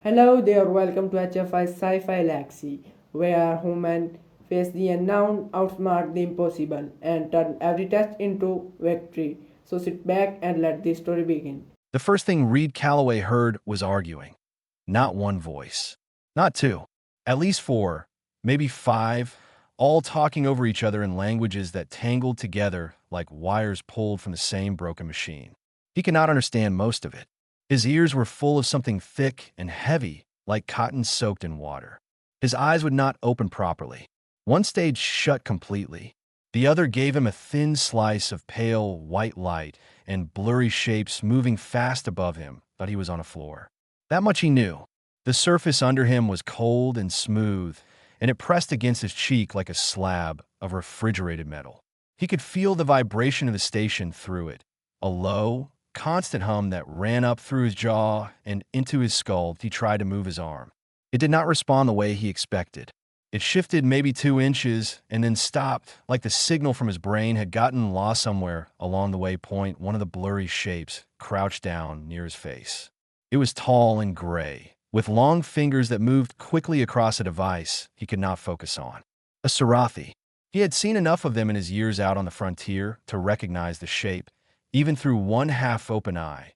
Hello there, welcome to HFY Sci-Fi Galaxy, where humans face the unknown, outsmart the impossible, and turn every test into victory. So sit back and let the story begin. The first thing Reed Calloway heard was arguing. Not one voice. Not two. At least four, maybe five, all talking over each other in languages that tangled together like wires pulled from the same broken machine. He could not understand most of it. His ears were full of something thick and heavy, like cotton soaked in water. His eyes would not open properly. One stage shut completely. The other gave him a thin slice of pale white light and blurry shapes moving fast above him, but he was on a floor. That much he knew. The surface under him was cold and smooth, and it pressed against his cheek like a slab of refrigerated metal. He could feel the vibration of the station through it, a low, constant hum that ran up through his jaw and into his skull if he tried to move his arm. It did not respond the way he expected. It shifted maybe 2 inches and then stopped, like the signal from his brain had gotten lost somewhere along the waypoint. One of the blurry shapes crouched down near his face. It was tall and gray, with long fingers that moved quickly across a device he could not focus on. A Sarathi. He had seen enough of them in his years out on the frontier to recognize the shape, even through one half-open eye.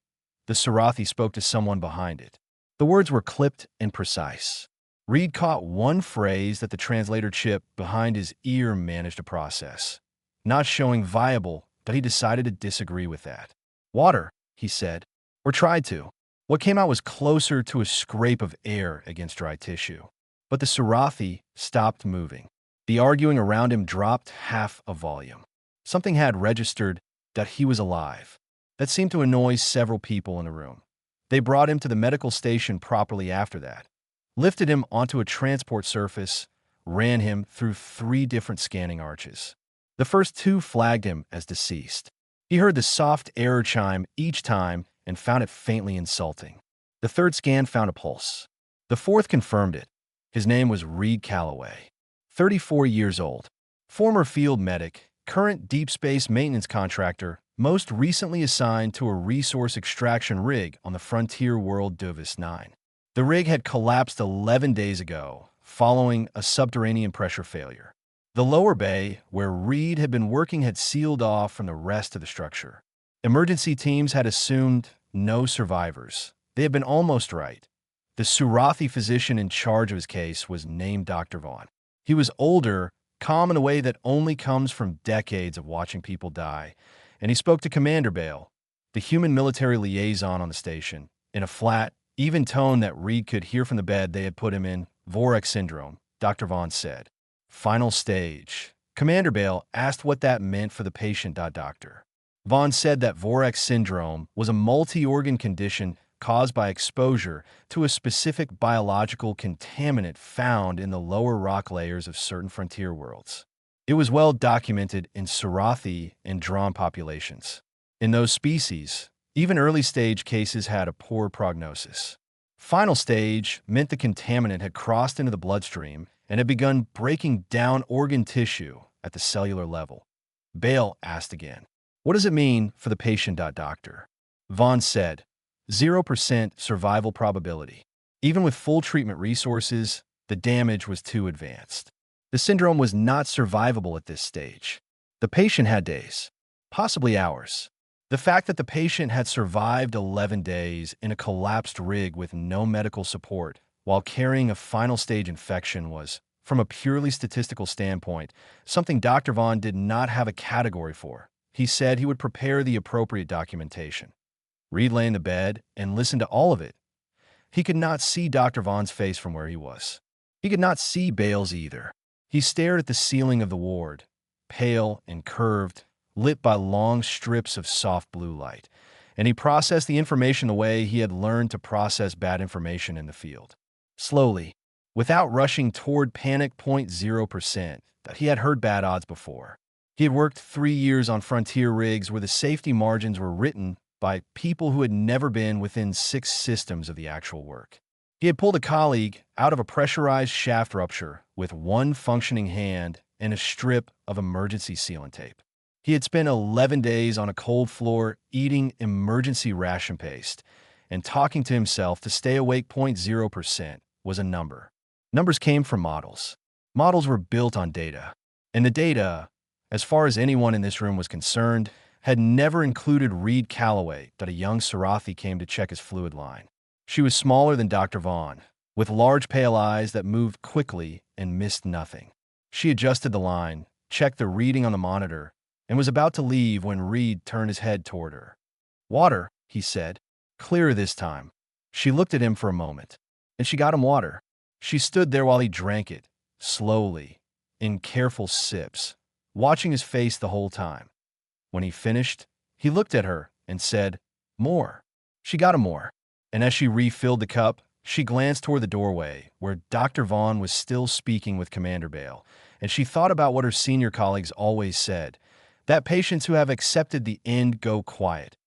The Sarathi spoke to someone behind it. The words were clipped and precise. Reed caught one phrase that the translator chip behind his ear managed to process. Not showing viable, but he decided to disagree with that. Water, he said, or tried to. What came out was closer to a scrape of air against dry tissue. But the Sarathi stopped moving. The arguing around him dropped half a volume. Something had registered that he was alive. That seemed to annoy several people in the room. They brought him to the medical station properly after that, lifted him onto a transport surface, ran him through 3 different scanning arches. The first 2 flagged him as deceased. He heard the soft error chime each time and found it faintly insulting. The third scan found a pulse. The fourth confirmed it. His name was Reed Calloway, 34 years old, former field medic, current deep space maintenance contractor, most recently assigned to a resource extraction rig on the frontier world Duvis 9. The rig had collapsed 11 days ago, following a subterranean pressure failure. The lower bay, where Reed had been working, had sealed off from the rest of the structure. Emergency teams had assumed no survivors. They had been almost right. The Surathi physician in charge of his case was named Dr. Vaughn. He was older, calm in a way that only comes from decades of watching people die, and he spoke to Commander Bale, the human military liaison on the station, in a flat, even tone that Reed could hear from the bed they had put him in. Vorex syndrome, Dr. Vaughn said. Final stage. Commander Bale asked what that meant for the patient. Doctor Vaughn said that Vorex syndrome was a multi-organ condition caused by exposure to a specific biological contaminant found in the lower rock layers of certain frontier worlds. It was well documented in Sarathi and Dron populations. In those species, even early-stage cases had a poor prognosis. Final stage meant the contaminant had crossed into the bloodstream and had begun breaking down organ tissue at the cellular level. Bale asked again, "What does it mean for the patient?" Doctor Vaughn said, 0% survival probability. Even with full treatment resources, the damage was too advanced. The syndrome was not survivable at this stage. The patient had days, possibly hours. The fact that the patient had survived 11 days in a collapsed rig with no medical support while carrying a final stage infection was, from a purely statistical standpoint, something Dr. Vaughn did not have a category for. He said he would prepare the appropriate documentation. Reed lay in the bed and listened to all of it. He could not see Dr. Vaughn's face from where he was. He could not see Bale's either. He stared at the ceiling of the ward, pale and curved, lit by long strips of soft blue light, and he processed the information the way he had learned to process bad information in the field. Slowly, without rushing toward panic. 0% that he had heard bad odds before. He had worked 3 years on frontier rigs where the safety margins were written by people who had never been within 6 systems of the actual work. He had pulled a colleague out of a pressurized shaft rupture with one functioning hand and a strip of emergency sealant tape. He had spent 11 days on a cold floor eating emergency ration paste, and talking to himself to stay awake. 0.0% was a number. Numbers came from models. Models were built on data. And the data, as far as anyone in this room was concerned, had never included Reed Calloway. That a young Sarathi came to check his fluid line. She was smaller than Dr. Vaughn, with large pale eyes that moved quickly and missed nothing. She adjusted the line, checked the reading on the monitor, and was about to leave when Reed turned his head toward her. "Water," he said, clearer this time. She looked at him for a moment, and she got him water. She stood there while he drank it, slowly, in careful sips, watching his face the whole time. When he finished, he looked at her and said, "More." She got him more, and as she refilled the cup, she glanced toward the doorway, where Dr. Vaughn was still speaking with Commander Bale, and she thought about what her senior colleagues always said, that patients who have accepted the end go quiet.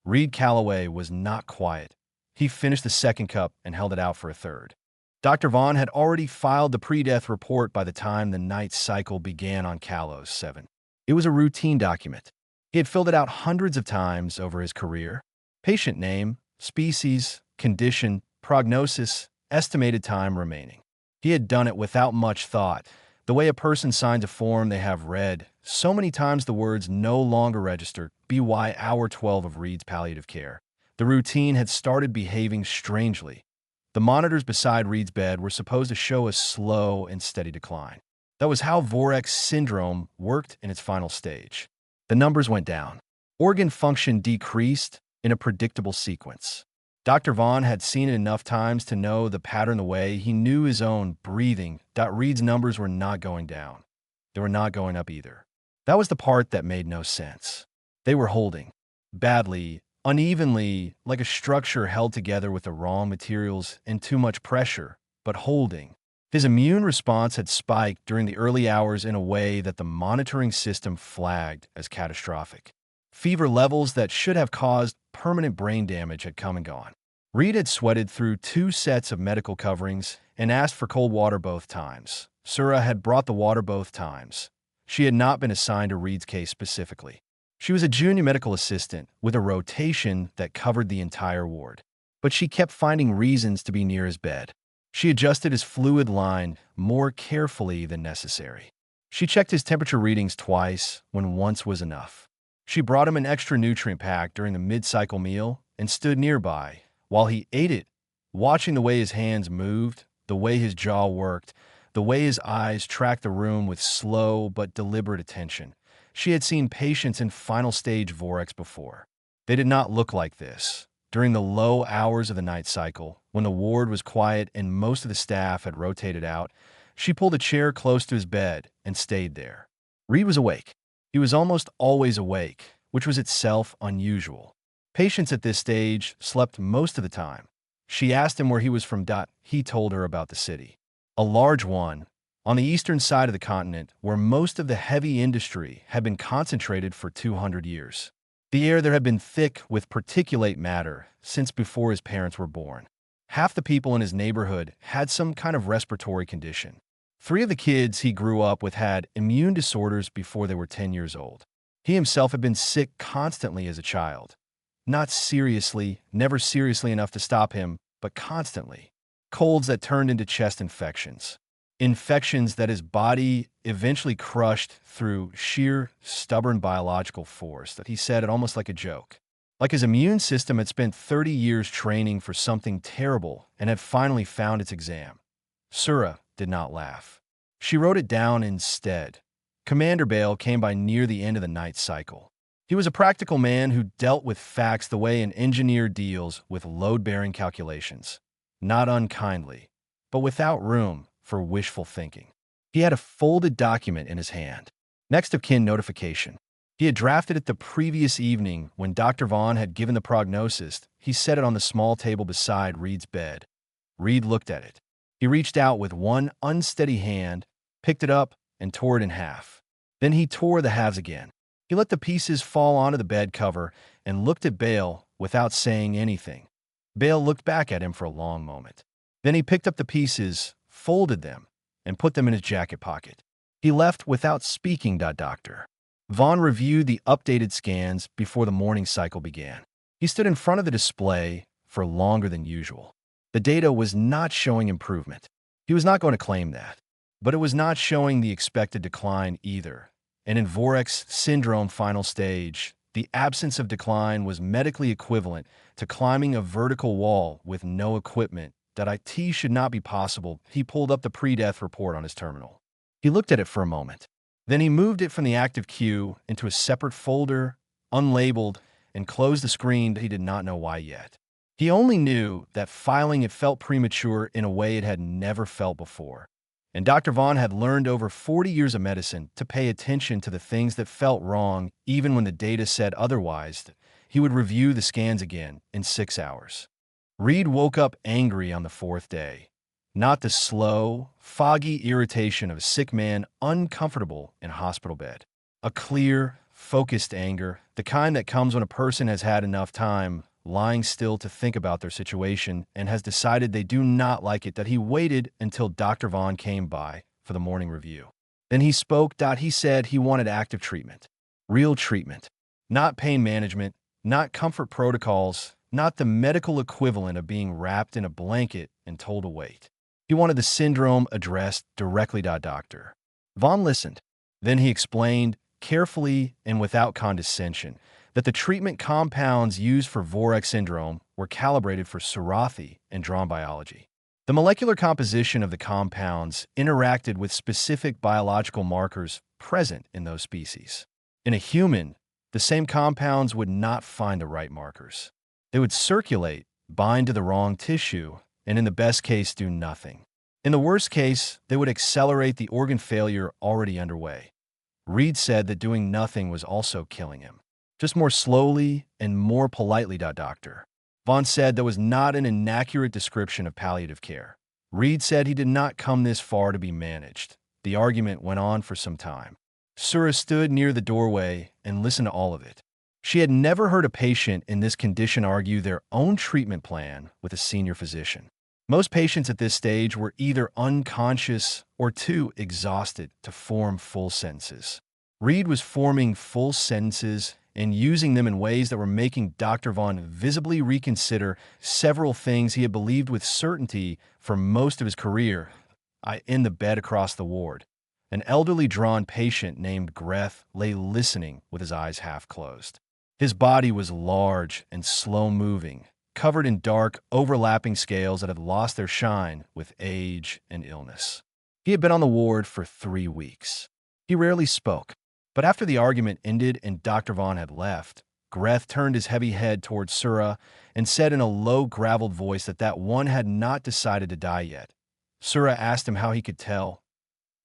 Reed Calloway was not quiet. He finished the second cup and held it out for a third. Dr. Vaughn had already filed the pre-death report by the time the night cycle began on Kalos 7. It was a routine document. He had filled it out hundreds of times over his career. Patient name, species, condition, prognosis, estimated time remaining. He had done it without much thought, the way a person signs a form they have read so many times the words no longer register. BY hour 12 of Reed's palliative care. The routine had started behaving strangely. The monitors beside Reed's bed were supposed to show a slow and steady decline. That was how Vorex syndrome worked in its final stage. The numbers went down. Organ function decreased in a predictable sequence. Dr. Vaughn had seen it enough times to know the pattern the way he knew his own breathing. Reed's numbers were not going down. They were not going up either. That was the part that made no sense. They were holding, badly, unevenly, like a structure held together with the wrong materials and too much pressure, but holding. His immune response had spiked during the early hours in a way that the monitoring system flagged as catastrophic. Fever levels that should have caused permanent brain damage had come and gone. Reed had sweated through 2 sets of medical coverings and asked for cold water both times. Sura had brought the water both times. She had not been assigned to Reed's case specifically. She was a junior medical assistant with a rotation that covered the entire ward. But she kept finding reasons to be near his bed. She adjusted his fluid line more carefully than necessary. She checked his temperature readings twice when once was enough. She brought him an extra nutrient pack during the mid-cycle meal and stood nearby while he ate it, watching the way his hands moved, the way his jaw worked, the way his eyes tracked the room with slow but deliberate attention. She had seen patients in final stage Vorex before. They did not look like this. During the low hours of the night cycle, when the ward was quiet and most of the staff had rotated out, she pulled a chair close to his bed and stayed there. Reed was awake. He was almost always awake, which was itself unusual. Patients at this stage slept most of the time. She asked him where he was from. He told her about the city. A large one, on the eastern side of the continent, where most of the heavy industry had been concentrated for 200 years. The air there had been thick with particulate matter since before his parents were born. Half the people in his neighborhood had some kind of respiratory condition. 3 of the kids he grew up with had immune disorders before they were 10 years old. He himself had been sick constantly as a child. Not seriously, never seriously enough to stop him, but constantly. Colds that turned into chest infections. Infections that his body eventually crushed through sheer, stubborn biological force that he said it almost like a joke. Like his immune system had spent 30 years training for something terrible and had finally found its exam. Sura did not laugh. She wrote it down instead. Commander Bale came by near the end of the night cycle. He was a practical man who dealt with facts the way an engineer deals with load-bearing calculations. Not unkindly, but without room for wishful thinking. He had a folded document in his hand. Next of kin notification. He had drafted it the previous evening when Dr. Vaughn had given the prognosis. He set it on the small table beside Reed's bed. Reed looked at it. He reached out with one unsteady hand, picked it up, and tore it in half. Then he tore the halves again. He let the pieces fall onto the bed cover and looked at Bale without saying anything. Bale looked back at him for a long moment. Then he picked up the pieces, folded them, and put them in his jacket pocket. He left without speaking. Dr. Vaughn reviewed the updated scans before the morning cycle began. He stood in front of the display, for longer than usual. The data was not showing improvement. He was not going to claim that. But it was not showing the expected decline either. And in Vorek's syndrome final stage, the absence of decline was medically equivalent to climbing a vertical wall with no equipment. That IT should not be possible. He pulled up the pre-death report on his terminal. He looked at it for a moment. Then he moved it from the active queue into a separate folder, unlabeled, and closed the screen. He did not know why yet. He only knew that filing it felt premature in a way it had never felt before. And Dr. Vaughn had learned over 40 years of medicine to pay attention to the things that felt wrong, even when the data said otherwise. He would review the scans again in 6 hours. Reed woke up angry on the 4th day. Not the slow, foggy irritation of a sick man uncomfortable in a hospital bed. A clear, focused anger, the kind that comes when a person has had enough time lying still to think about their situation and has decided they do not like it. That he waited until Dr. Vaughn came by for the morning review. Then he spoke. He said he wanted active treatment. Real treatment. Not pain management, not comfort protocols, not the medical equivalent of being wrapped in a blanket and told to wait. He wanted the syndrome addressed directly to Dr. Vaughn listened. Then he explained, carefully and without condescension, that the treatment compounds used for Vorek syndrome were calibrated for Surathi and drawn biology. The molecular composition of the compounds interacted with specific biological markers present in those species. In a human, the same compounds would not find the right markers. They would circulate, bind to the wrong tissue, and in the best case do nothing. In the worst case, they would accelerate the organ failure already underway. Reed said that doing nothing was also killing him. Just more slowly and more politely, Dr. Vaughn said that was not an inaccurate description of palliative care. Reed said he did not come this far to be managed. The argument went on for some time. Sura stood near the doorway and listened to all of it. She had never heard a patient in this condition argue their own treatment plan with a senior physician. Most patients at this stage were either unconscious or too exhausted to form full sentences. Reed was forming full sentences and using them in ways that were making Dr. Vaughn visibly reconsider several things he had believed with certainty for most of his career. In the bed across the ward, an elderly drawn patient named Greth lay listening with his eyes half closed. His body was large and slow-moving, covered in dark, overlapping scales that had lost their shine with age and illness. He had been on the ward for 3 weeks. He rarely spoke, but after the argument ended and Dr. Vaughn had left, Greth turned his heavy head towards Sura and said in a low, graveled voice that one had not decided to die yet. Sura asked him how he could tell.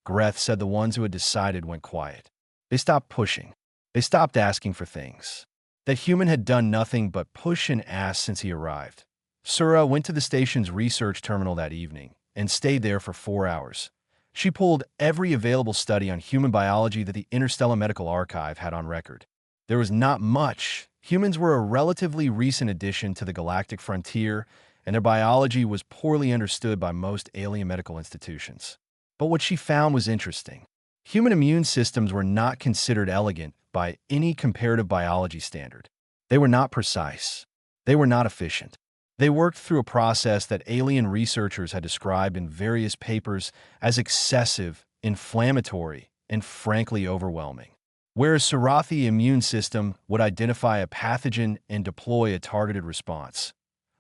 Greth said the ones who had decided went quiet. They stopped pushing. They stopped asking for things. That human had done nothing but push and ask since he arrived. Sura went to the station's research terminal that evening and stayed there for 4 hours. She pulled every available study on human biology that the Interstellar Medical Archive had on record. There was not much. Humans were a relatively recent addition to the galactic frontier, and their biology was poorly understood by most alien medical institutions. But what she found was interesting. Human immune systems were not considered elegant by any comparative biology standard. They were not precise. They were not efficient. They worked through a process that alien researchers had described in various papers as excessive, inflammatory, and frankly overwhelming. Whereas Surathi immune system would identify a pathogen and deploy a targeted response,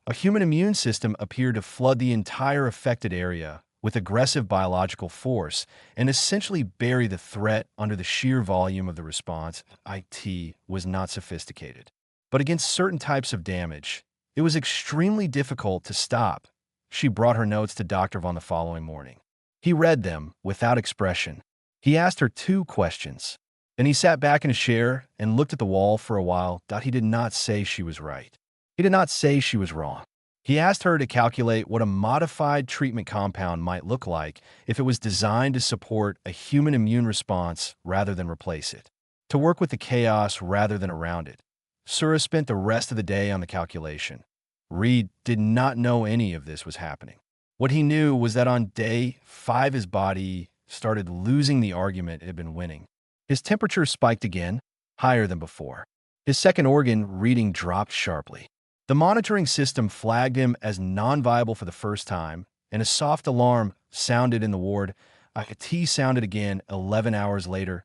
a human immune system appeared to flood the entire affected area with aggressive biological force and essentially bury the threat under the sheer volume of the response. IT was not sophisticated. But against certain types of damage, it was extremely difficult to stop. She brought her notes to Dr. Vaughn the following morning. He read them without expression. He asked her 2 questions. Then he sat back in his chair and looked at the wall for a while. He did not say she was right. He did not say she was wrong. He asked her to calculate what a modified treatment compound might look like if it was designed to support a human immune response rather than replace it, to work with the chaos rather than around it. Sura spent the rest of the day on the calculation. Reed did not know any of this was happening. What he knew was that on day 5 his body started losing the argument it had been winning. His temperature spiked again, higher than before. His second organ reading dropped sharply. The monitoring system flagged him as non-viable for the first time, and a soft alarm sounded in the ward. A T sounded again 11 hours later.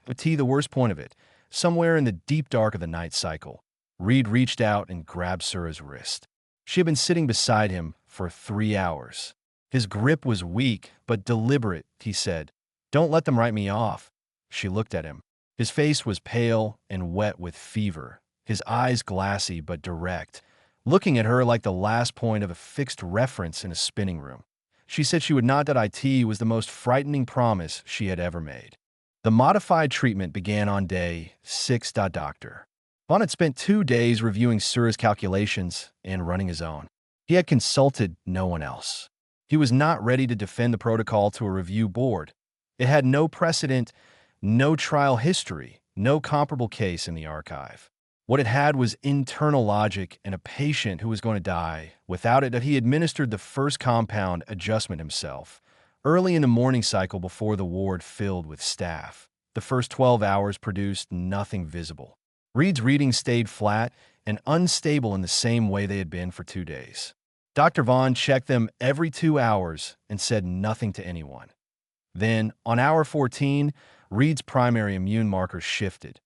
A T, the worst point of it, somewhere in the deep dark of the night cycle. Reed reached out and grabbed Sura's wrist. She had been sitting beside him for 3 hours. His grip was weak, but deliberate, he said. "Don't let them write me off." She looked at him. His face was pale and wet with fever, his eyes glassy but direct, looking at her like the last point of a fixed reference in a spinning room. She said she would not that IT was the most frightening promise she had ever made. The modified treatment began on day 6. Doctor Vaughn had spent 2 days reviewing Sura's calculations and running his own. He had consulted no one else. He was not ready to defend the protocol to a review board. It had no precedent, no trial history, no comparable case in the archive. What it had was internal logic and a patient who was going to die. Without it, he administered the first compound adjustment himself, early in the morning cycle before the ward filled with staff. The first 12 hours produced nothing visible. Reed's readings stayed flat and unstable in the same way they had been for 2 days. Dr. Vaughn checked them every 2 hours and said nothing to anyone. Then, on hour 14, Reed's primary immune markers shifted.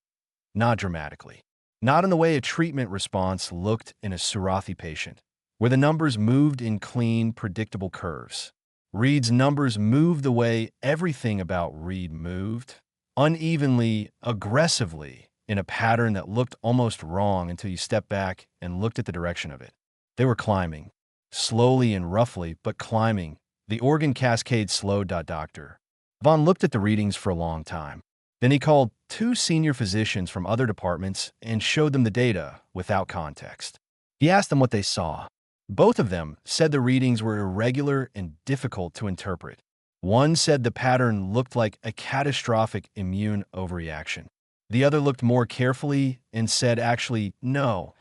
Not dramatically. Not in the way a treatment response looked in a Surathi patient, where the numbers moved in clean, predictable curves. Reed's numbers moved the way everything about Reed moved, unevenly, aggressively, in a pattern that looked almost wrong until you stepped back and looked at the direction of it. They were climbing. Slowly and roughly, but climbing. The organ cascade slowed. Dr. Vaughn looked at the readings for a long time. Then he called 2 senior physicians from other departments and showed them the data without context. He asked them what they saw. Both of them said the readings were irregular and difficult to interpret. One said the pattern looked like a catastrophic immune overreaction. The other looked more carefully and said, actually, no.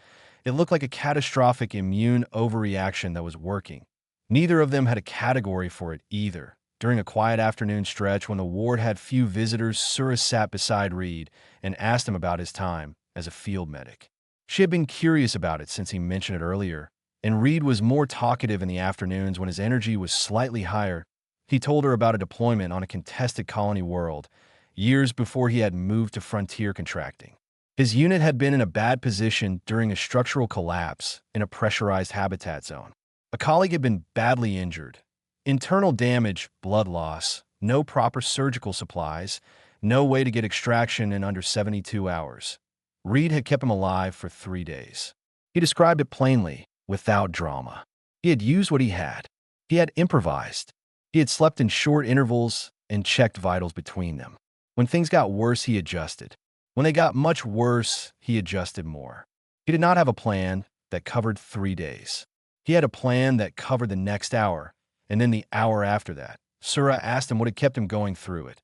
It looked like a catastrophic immune overreaction that was working. Neither of them had a category for it either. During a quiet afternoon stretch when the ward had few visitors, Sura sat beside Reed and asked him about his time as a field medic. She had been curious about it since he mentioned it earlier, and Reed was more talkative in the afternoons when his energy was slightly higher. He told her about a deployment on a contested colony world, years before he had moved to frontier contracting. His unit had been in a bad position during a structural collapse in a pressurized habitat zone. A colleague had been badly injured. Internal damage, blood loss, no proper surgical supplies, no way to get extraction in under 72 hours. Reed had kept him alive for 3 days. He described it plainly, without drama. He had used what he had. He had improvised. He had slept in short intervals and checked vitals between them. When things got worse, he adjusted. When they got much worse, he adjusted more. He did not have a plan that covered 3 days. He had a plan that covered the next hour, and then the hour after that. Sura asked him what had kept him going through it.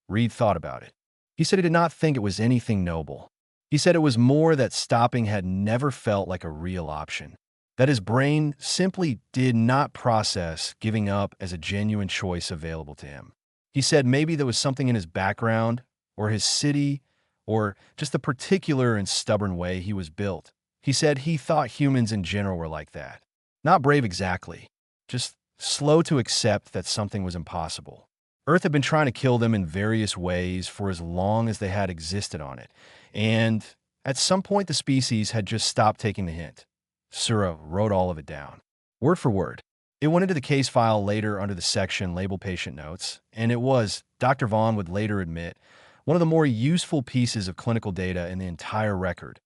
Reed thought about it. He said he did not think it was anything noble. He said it was more that stopping had never felt like a real option, that his brain simply did not process giving up as a genuine choice available to him. He said maybe there was something in his background, or his city, or just the particular and stubborn way he was built. He said he thought humans in general were like that. Not brave exactly, just slow to accept that something was impossible. Earth had been trying to kill them in various ways for as long as they had existed on it, and at some point the species had just stopped taking the hint. Sura wrote all of it down, word for word. It went into the case file later under the section labeled Patient Notes, and it was, Dr. Vaughn would later admit, one of the more useful pieces of clinical data in the entire record.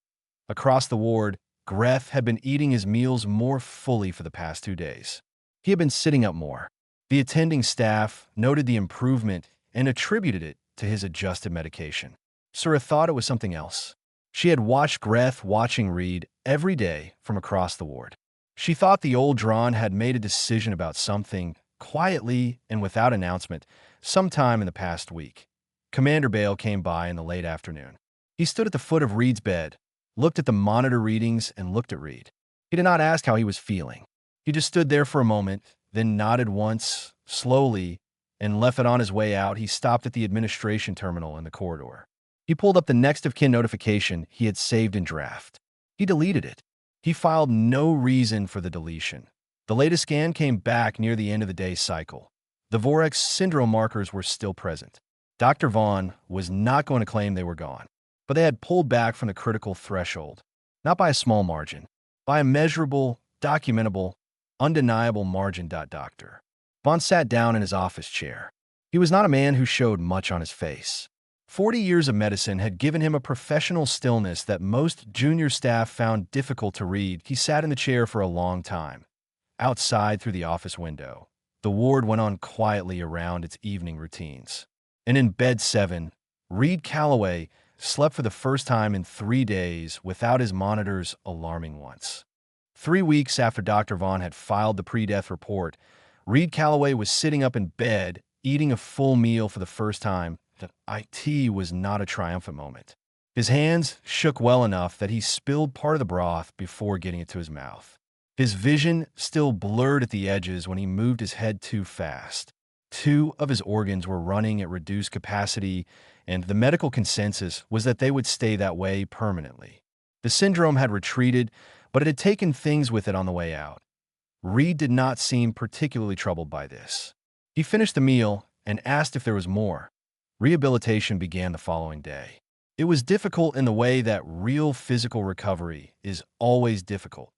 Across the ward, Greth had been eating his meals more fully for the past 2 days. He had been sitting up more. The attending staff noted the improvement and attributed it to his adjusted medication. Sura thought it was something else. She had watched Greth watching Reed every day from across the ward. She thought the old Dron had made a decision about something, quietly and without announcement, sometime in the past week. Commander Bale came by in the late afternoon. He stood at the foot of Reed's bed, looked at the monitor readings, and looked at Reed. He did not ask how he was feeling. He just stood there for a moment, then nodded once, slowly, and left it on his way out. He stopped at the administration terminal in the corridor. He pulled up the next of kin notification he had saved in draft. He deleted it. He filed no reason for the deletion. The latest scan came back near the end of the day's cycle. The Vorex syndrome markers were still present. Dr. Vaughn was not going to claim they were gone, but they had pulled back from the critical threshold, not by a small margin, by a measurable, documentable, undeniable margin. Dr. Vaughn sat down in his office chair. He was not a man who showed much on his face. 40 years of medicine had given him a professional stillness that most junior staff found difficult to read. He sat in the chair for a long time. Outside through the office window, the ward went on quietly around its evening routines. And in bed 7, Reed Calloway slept for the first time in 3 days without his monitors alarming once. 3 weeks after Dr. Vaughn had filed the pre-death report, Reed Calloway was sitting up in bed, eating a full meal for the first time. The IT was not a triumphant moment. His hands shook well enough that he spilled part of the broth before getting it to his mouth. His vision still blurred at the edges when he moved his head too fast. 2 of his organs were running at reduced capacity, and the medical consensus was that they would stay that way permanently. The syndrome had retreated, but it had taken things with it on the way out. Reed did not seem particularly troubled by this. He finished the meal and asked if there was more. Rehabilitation began the following day. It was difficult in the way that real physical recovery is always difficult.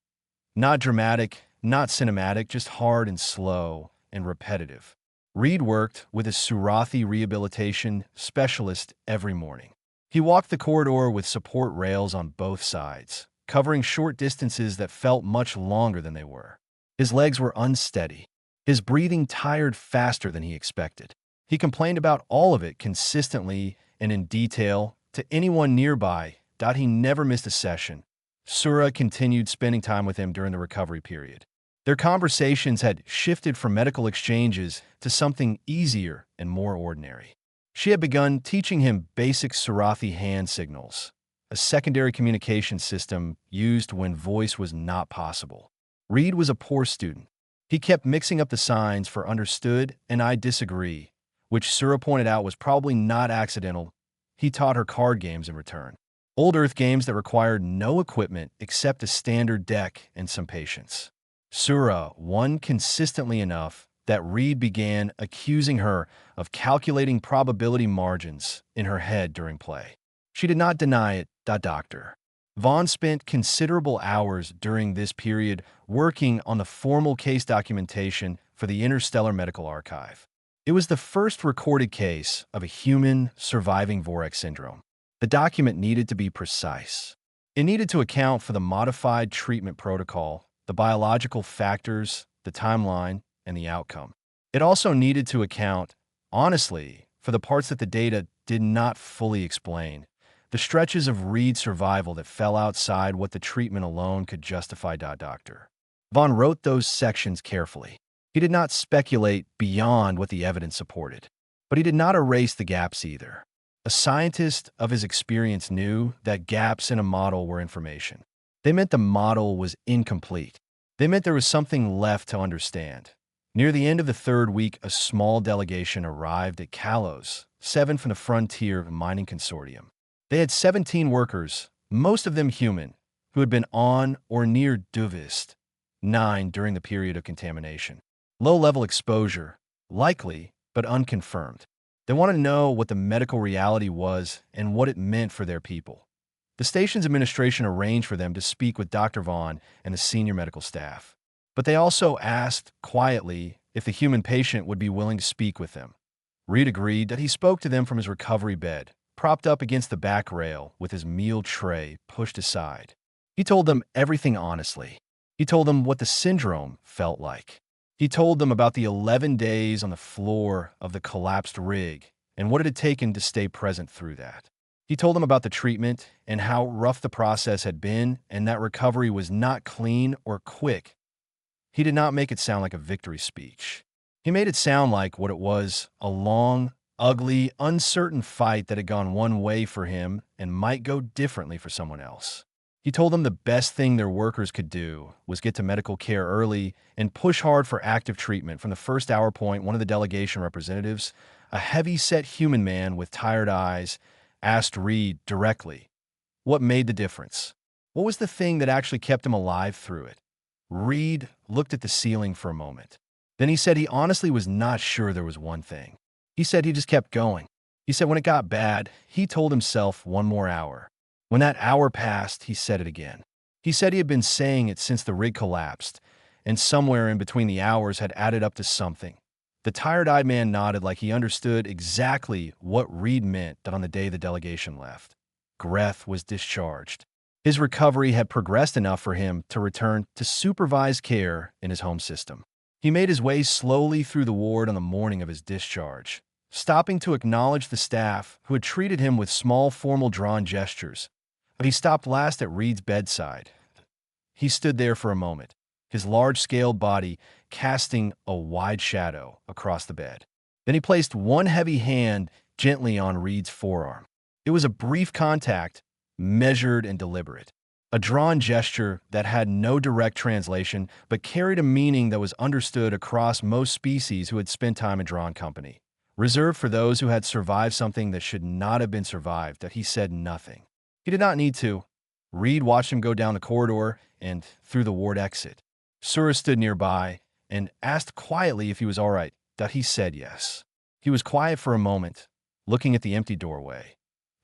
Not dramatic, not cinematic, just hard and slow and repetitive. Reed worked with a Surathi rehabilitation specialist every morning. He walked the corridor with support rails on both sides, covering short distances that felt much longer than they were. His legs were unsteady. His breathing tired faster than he expected. He complained about all of it consistently and in detail to anyone nearby. He never missed a session. Sura continued spending time with him during the recovery period. Their conversations had shifted from medical exchanges to something easier and more ordinary. She had begun teaching him basic Surathi hand signals, a secondary communication system used when voice was not possible. Reed was a poor student. He kept mixing up the signs for understood and I disagree, which Sura pointed out was probably not accidental. He taught her card games in return. Old Earth games that required no equipment except a standard deck and some patience. Sura won consistently enough that Reed began accusing her of calculating probability margins in her head during play. She did not deny it. Dr. Vaughn spent considerable hours during this period working on the formal case documentation for the Interstellar Medical Archive. It was the first recorded case of a human surviving Vorex syndrome. The document needed to be precise. It needed to account for the modified treatment protocol, the biological factors, the timeline, and the outcome. It also needed to account, honestly, for the parts that the data did not fully explain, the stretches of Reed's survival that fell outside what the treatment alone could justify. Dr. Vaughn wrote those sections carefully. He did not speculate beyond what the evidence supported, but he did not erase the gaps either. A scientist of his experience knew that gaps in a model were information. They meant the model was incomplete. They meant there was something left to understand. Near the end of the 3rd week, a small delegation arrived at Kalos, 7 from the Frontier Mining Consortium. They had 17 workers, most of them human, who had been on or near Duvist, 9 during the period of contamination. Low-level exposure, likely, but unconfirmed. They wanted to know what the medical reality was and what it meant for their people. The station's administration arranged for them to speak with Dr. Vaughn and the senior medical staff. But they also asked, quietly, if the human patient would be willing to speak with them. Reed agreed that he spoke to them from his recovery bed, propped up against the back rail with his meal tray pushed aside. He told them everything honestly. He told them what the syndrome felt like. He told them about the 11 days on the floor of the collapsed rig and what it had taken to stay present through that. He told them about the treatment and how rough the process had been and that recovery was not clean or quick. He did not make it sound like a victory speech. He made it sound like what it was, a long, ugly, uncertain fight that had gone one way for him and might go differently for someone else. He told them the best thing their workers could do was get to medical care early and push hard for active treatment. From the first hour point, one of the delegation representatives, a heavy-set human man with tired eyes, asked Reed directly, what made the difference? What was the thing that actually kept him alive through it? Reed looked at the ceiling for a moment. Then he said he honestly was not sure there was one thing. He said he just kept going. He said when it got bad, he told himself one more hour. When that hour passed, he said it again. He said he had been saying it since the rig collapsed, and somewhere in between the hours had added up to something. The tired-eyed man nodded like he understood exactly what Reed meant that on the day the delegation left. Greth was discharged. His recovery had progressed enough for him to return to supervised care in his home system. He made his way slowly through the ward on the morning of his discharge, stopping to acknowledge the staff who had treated him with small formal drawn gestures. He stopped last at Reed's bedside. He stood there for a moment, his large-scaled body casting a wide shadow across the bed. Then he placed one heavy hand gently on Reed's forearm. It was a brief contact, measured and deliberate. A drawn gesture that had no direct translation but carried a meaning that was understood across most species who had spent time in drawn company. Reserved for those who had survived something that should not have been survived, that he said nothing. He did not need to. Reed watched him go down the corridor and through the ward exit. Sura stood nearby and asked quietly if he was all right, that he said yes. He was quiet for a moment, looking at the empty doorway.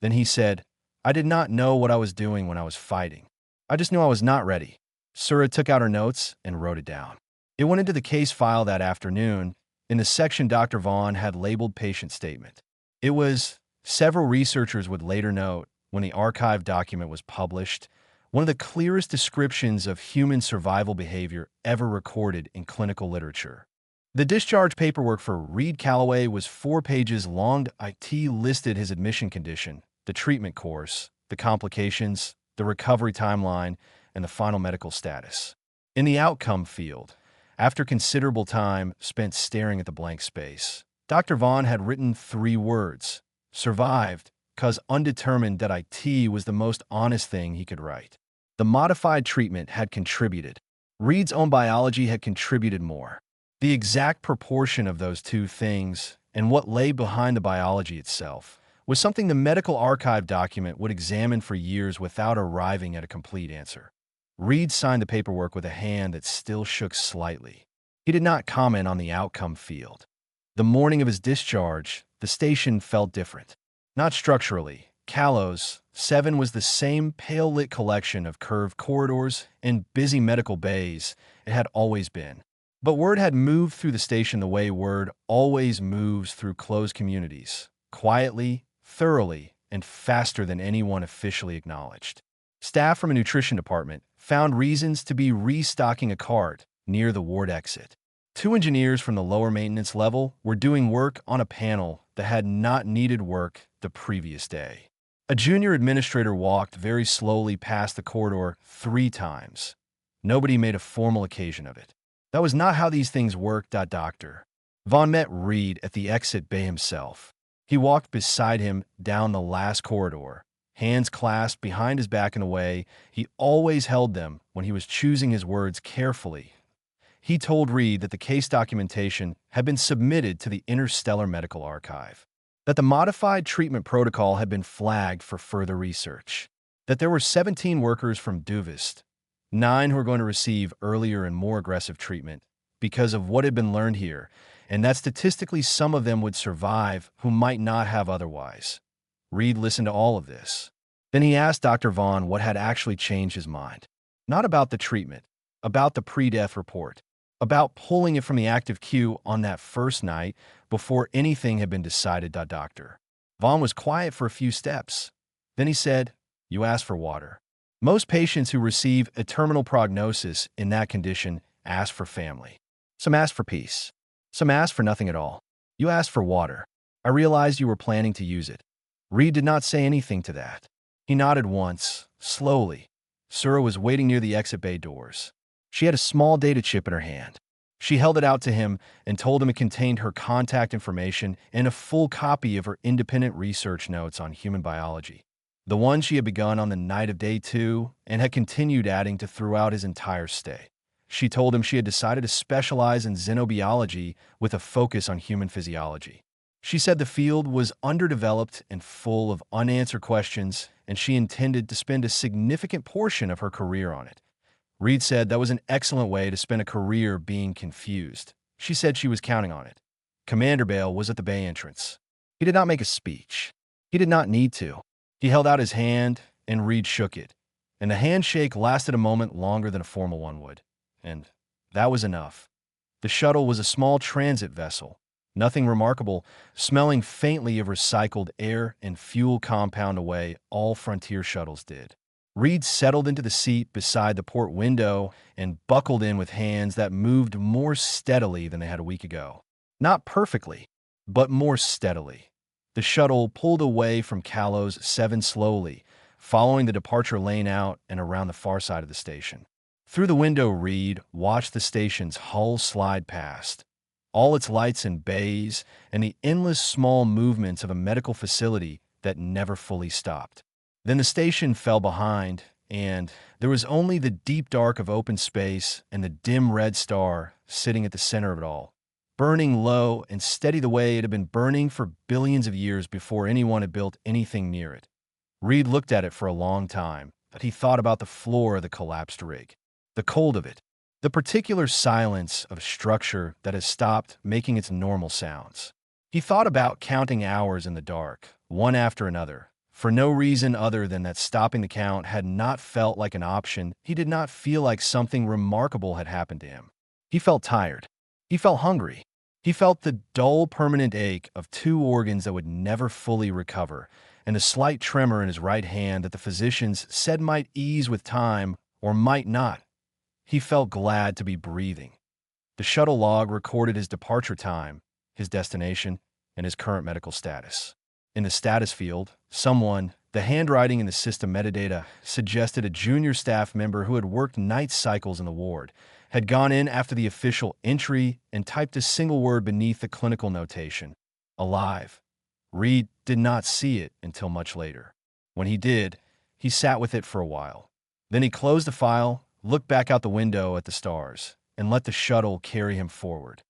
Then he said, I did not know what I was doing when I was fighting. I just knew I was not ready. Sura took out her notes and wrote it down. It went into the case file that afternoon in the section Dr. Vaughn had labeled patient statement. It was, several researchers would later note when the archived document was published, one of the clearest descriptions of human survival behavior ever recorded in clinical literature. The discharge paperwork for Reed Calloway was 4 pages long. IT listed his admission condition, the treatment course, the complications, the recovery timeline, and the final medical status. In the outcome field, after considerable time spent staring at the blank space, Dr. Vaughn had written 3 words, survived, because undetermined that IT was the most honest thing he could write. The modified treatment had contributed. Reed's own biology had contributed more. The exact proportion of those 2 things and what lay behind the biology itself was something the medical archive document would examine for years without arriving at a complete answer. Reed signed the paperwork with a hand that still shook slightly. He did not comment on the outcome field. The morning of his discharge, the station felt different. Not structurally. Callows 7 was the same pale-lit collection of curved corridors and busy medical bays it had always been. But word had moved through the station the way word always moves through closed communities, quietly, thoroughly, and faster than anyone officially acknowledged. Staff from a nutrition department found reasons to be restocking a cart near the ward exit. 2 engineers from the lower maintenance level were doing work on a panel that had not needed work the previous day. A junior administrator walked very slowly past the corridor 3 times. Nobody made a formal occasion of it. That was not how these things worked. Dr. Vaughn met Reed at the exit bay himself. He walked beside him down the last corridor, hands clasped behind his back in a way he always held them when he was choosing his words carefully. He told Reed that the case documentation had been submitted to the Interstellar Medical Archive, that the modified treatment protocol had been flagged for further research, that there were 17 workers from Duvist, 9 who were going to receive earlier and more aggressive treatment because of what had been learned here, and that statistically some of them would survive who might not have otherwise. Reed listened to all of this. Then he asked Dr. Vaughn what had actually changed his mind. Not about the treatment, about the pre-death report, about pulling it from the active queue on that first night before anything had been decided. Dr. Vaughn was quiet for a few steps. Then he said, "You asked for water. Most patients who receive a terminal prognosis in that condition ask for family. Some ask for peace. Some ask for nothing at all. You asked for water. I realized you were planning to use it." Reed did not say anything to that. He nodded once, slowly. Sura was waiting near the exit bay doors. She had a small data chip in her hand. She held it out to him and told him it contained her contact information and a full copy of her independent research notes on human biology, the one she had begun on the night of day 2 and had continued adding to throughout his entire stay. She told him she had decided to specialize in xenobiology with a focus on human physiology. She said the field was underdeveloped and full of unanswered questions and she intended to spend a significant portion of her career on it. Reed said that was an excellent way to spend a career being confused. She said she was counting on it. Commander Bale was at the bay entrance. He did not make a speech. He did not need to. He held out his hand, and Reed shook it. And the handshake lasted a moment longer than a formal one would. And that was enough. The shuttle was a small transit vessel. Nothing remarkable, smelling faintly of recycled air and fuel compound away all Frontier shuttles did. Reed settled into the seat beside the port window and buckled in with hands that moved more steadily than they had a week ago. Not perfectly, but more steadily. The shuttle pulled away from Kalos 7 slowly, following the departure lane out and around the far side of the station. Through the window, Reed watched the station's hull slide past, all its lights and bays, and the endless small movements of a medical facility that never fully stopped. Then the station fell behind, and there was only the deep dark of open space and the dim red star sitting at the center of it all, burning low and steady the way it had been burning for billions of years before anyone had built anything near it. Reed looked at it for a long time, but he thought about the floor of the collapsed rig, the cold of it, the particular silence of structure that has stopped making its normal sounds. He thought about counting hours in the dark, one after another, for no reason other than that stopping the count had not felt like an option. He did not feel like something remarkable had happened to him. He felt tired. He felt hungry. He felt the dull, permanent ache of 2 organs that would never fully recover, and a slight tremor in his right hand that the physicians said might ease with time or might not. He felt glad to be breathing. The shuttle log recorded his departure time, his destination, and his current medical status. In the status field, the handwriting in the system metadata suggested a junior staff member who had worked night cycles in the ward, had gone in after the official entry and typed a single word beneath the clinical notation, alive. Reed did not see it until much later. When he did, he sat with it for a while. Then he closed the file, looked back out the window at the stars, and let the shuttle carry him forward.